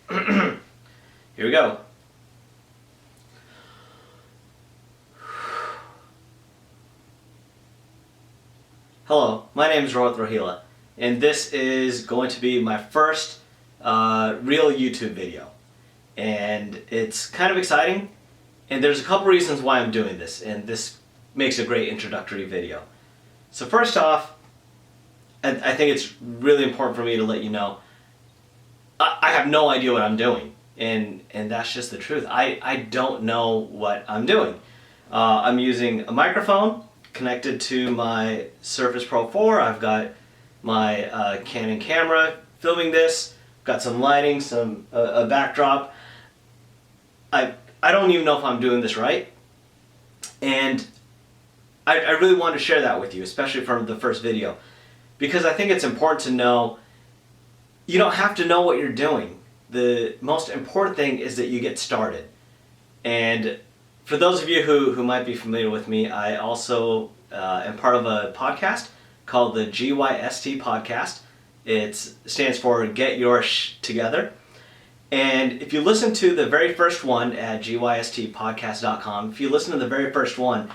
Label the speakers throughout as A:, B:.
A: Here we go. Hello, my name is Rohila, and this is going to be my first real YouTube video. And it's kind of exciting, and there's a couple reasons why I'm doing this, and this makes a great introductory video. So first off, I think it's really important for me to let you know I have no idea what I'm doing, and that's just the truth. I don't know what I'm doing. I'm using a microphone connected to my Surface Pro 4. I've got my Canon camera filming this. Got some lighting, a backdrop. I don't even know if I'm doing this right, and I really want to share that with you, especially from the first video, because I think it's important to know you don't have to know what you're doing. The most important thing is that you get started. And for those of you who might be familiar with me, I also am part of a podcast called the GYST podcast. It stands for Get Your Sh Together. And if you listen to the very first one at gystpodcast.com, if you listen to the very first one,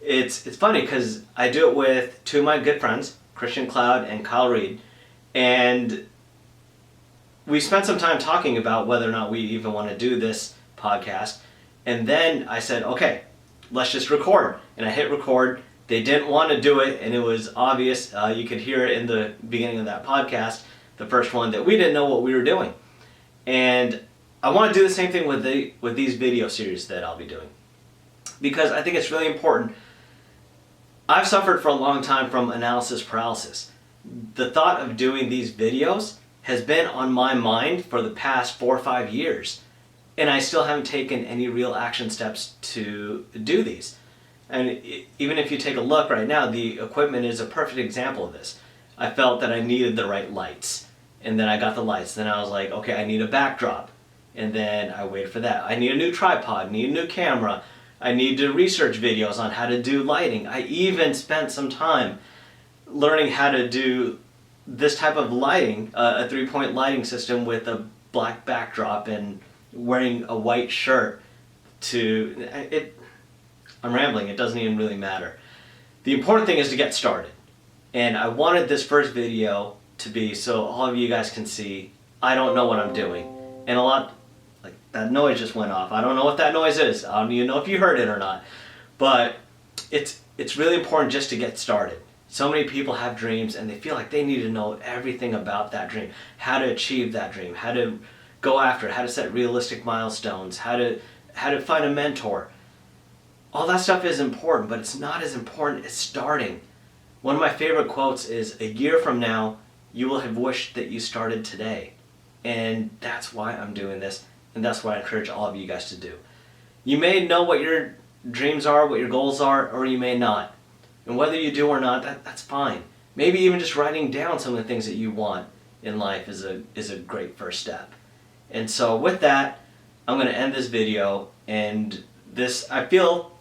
A: it's funny because I do it with two of my good friends, Christian Cloud and Kyle Reed, and we spent some time talking about whether or not we even want to do this podcast. And then I said, okay, let's just record. And I hit record. They didn't want to do it, and it was obvious. You could hear it in the beginning of that podcast, the first one, that we didn't know what we were doing. And I want to do the same thing with these video series that I'll be doing, because I think it's really important. I've suffered for a long time from analysis paralysis. The thought of doing these videos has been on my mind for the past 4 or 5 years, and I still haven't taken any real action steps to do these. And even if you take a look right now, the equipment is a perfect example of this. I felt that I needed the right lights, and then I got the lights. Then I was like, okay, I need a backdrop, and then I waited for that. I need a new tripod, need a new camera. I need to research videos on how to do lighting. I even spent some time learning how to do this type of lighting, a 3-point lighting system with a black backdrop and wearing a white shirt. I'm rambling, it doesn't even really matter. The important thing is to get started. And I wanted this first video to be so all of you guys can see I don't know what I'm doing. And like that noise just went off. I don't know what that noise is. I don't even know if you heard it or not. But it's really important just to get started. So many people have dreams and they feel like they need to know everything about that dream, how to achieve that dream, how to go after it, how to set realistic milestones, how to find a mentor. All that stuff is important, but it's not as important as starting. One of my favorite quotes is, "A year from now, you will have wished that you started today." And that's why I'm doing this, and that's what I encourage all of you guys to do. You may know what your dreams are, what your goals are, or you may not. And whether you do or not, that's fine. Maybe even just writing down some of the things that you want in life is a great first step. And so with that, I'm going to end this video, and I feel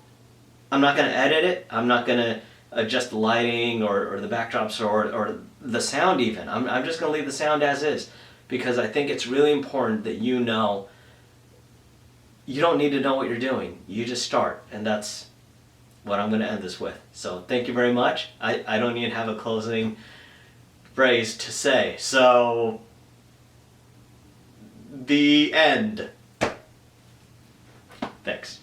A: I'm not going to edit it. I'm not going to adjust the lighting or the backdrops or the sound even. I'm just going to leave the sound as is, because I think it's really important that you know you don't need to know what you're doing. You just start, and that's what I'm going to end this with. So thank you very much. I don't even have a closing phrase to say. So, the end. Thanks.